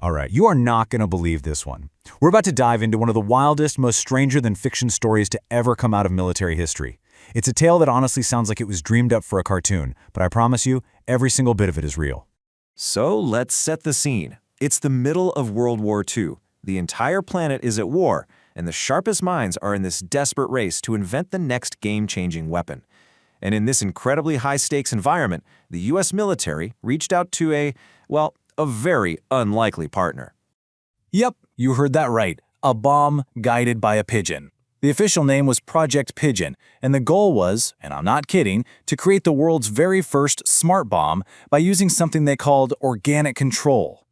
All right, you are not going to believe this one. We're about to dive into one of the wildest, most stranger-than-fiction stories to ever come out of military history. It's a tale that honestly sounds like it was dreamed up for a cartoon, but I promise you, every single bit of it is real. So let's set the scene. It's the middle of World War II. The entire planet is at war, and the sharpest minds are in this desperate race to invent the next game-changing weapon. And in this incredibly high-stakes environment, the U.S. military reached out to a very unlikely partner. Yep, you heard that right. A bomb guided by a pigeon. The official name was Project Pigeon, and the goal was, and I'm not kidding, to create the world's very first smart bomb by using something they called organic control.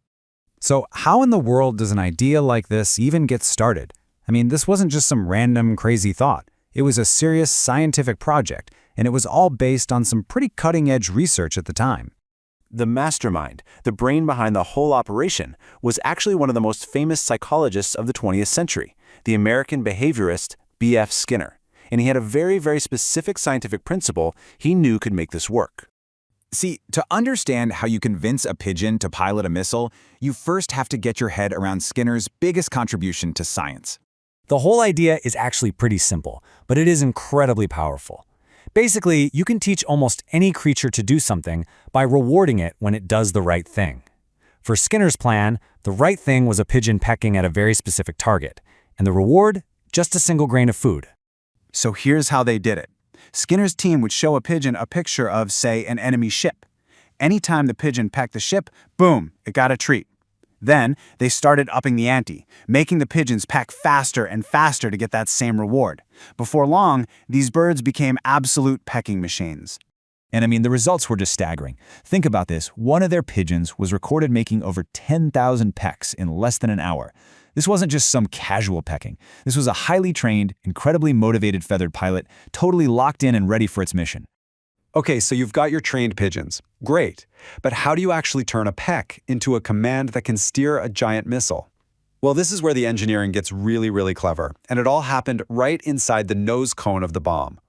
So how in the world does an idea like this even get started? I mean, this wasn't just some random crazy thought. It was a serious scientific project, and it was all based on some pretty cutting-edge research at the time. The mastermind, the brain behind the whole operation, was actually one of the most famous psychologists of the 20th century, the American behaviorist B.F. Skinner. And he had a very, very specific scientific principle he knew could make this work. See, to understand how you convince a pigeon to pilot a missile, you first have to get your head around Skinner's biggest contribution to science. The whole idea is actually pretty simple, but it is incredibly powerful. Basically, you can teach almost any creature to do something by rewarding it when it does the right thing. For Skinner's plan, the right thing was a pigeon pecking at a very specific target, and the reward, just a single grain of food. So here's how they did it. Skinner's team would show a pigeon a picture of, say, an enemy ship. Anytime the pigeon pecked the ship, boom, it got a treat. Then, they started upping the ante, making the pigeons peck faster and faster to get that same reward. Before long, these birds became absolute pecking machines. And I mean, the results were just staggering. Think about this. One of their pigeons was recorded making over 10,000 pecks in less than an hour. This wasn't just some casual pecking. This was a highly trained, incredibly motivated feathered pilot, totally locked in and ready for its mission. Okay, so you've got your trained pigeons. Great. But how do you actually turn a peck into a command that can steer a giant missile? Well, this is where the engineering gets really, really clever, and it all happened right inside the nose cone of the bomb.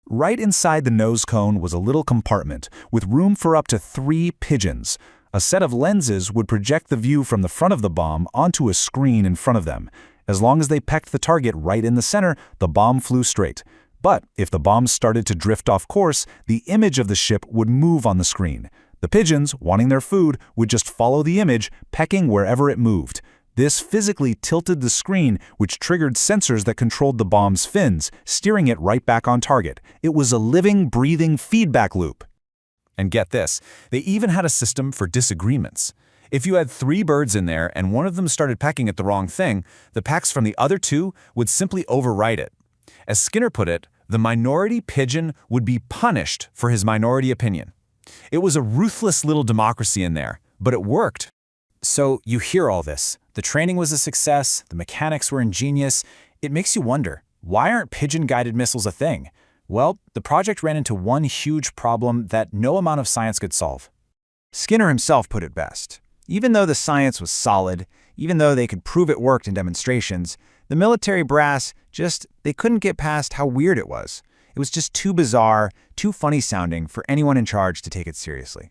Right inside the nose cone was a little compartment with room for up to 3 pigeons. A set of lenses would project the view from the front of the bomb onto a screen in front of them. As long as they pecked the target right in the center, the bomb flew straight. But if the bomb started to drift off course, the image of the ship would move on the screen. The pigeons, wanting their food, would just follow the image, pecking wherever it moved. This physically tilted the screen, which triggered sensors that controlled the bomb's fins, steering it right back on target. It was a living, breathing feedback loop. And get this, they even had a system for disagreements. If you had 3 birds in there and one of them started pecking at the wrong thing, the pecks from the other 2 would simply override it. As Skinner put it, the minority pigeon would be punished for his minority opinion. It was a ruthless little democracy in there, but it worked. So you hear all this. The training was a success, the mechanics were ingenious. It makes you wonder, why aren't pigeon-guided missiles a thing? Well, the project ran into one huge problem that no amount of science could solve. Skinner himself put it best. Even though the science was solid, even though they could prove it worked in demonstrations, the military brass they couldn't get past how weird it was. It was just too bizarre, too funny sounding for anyone in charge to take it seriously.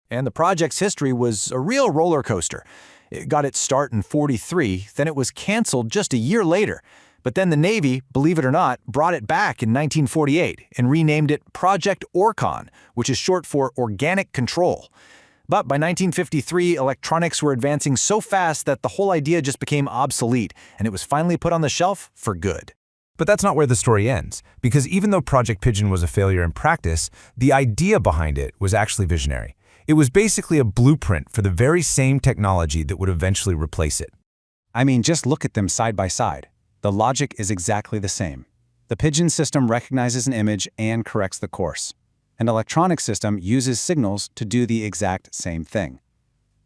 And the project's history was a real roller coaster. It got its start in '43, then it was canceled just a year later. But then the Navy, believe it or not, brought it back in 1948 and renamed it Project Orcon, which is short for Organic Control. But by 1953, electronics were advancing so fast that the whole idea just became obsolete, and it was finally put on the shelf for good. But that's not where the story ends, because even though Project Pigeon was a failure in practice, the idea behind it was actually visionary. It was basically a blueprint for the very same technology that would eventually replace it. I mean, just look at them side by side. The logic is exactly the same. The pigeon system recognizes an image and corrects the course. An electronic system uses signals to do the exact same thing.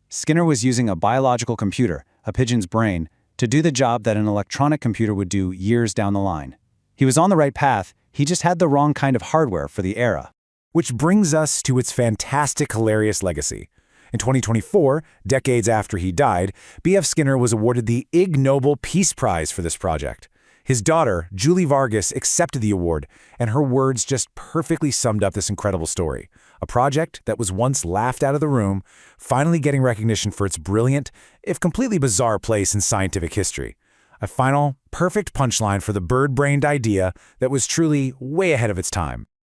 Skinner was using a biological computer, a pigeon's brain, to do the job that an electronic computer would do years down the line. He was on the right path, he just had the wrong kind of hardware for the era. Which brings us to its fantastic, hilarious legacy. In 2024, decades after he died, B.F. Skinner was awarded the Ig Nobel Peace Prize for this project. His daughter, Julie Vargas, accepted the award, and her words just perfectly summed up this incredible story. A project that was once laughed out of the room, finally getting recognition for its brilliant, if completely bizarre place in scientific history. A final, perfect punchline for the bird-brained idea that was truly way ahead of its time.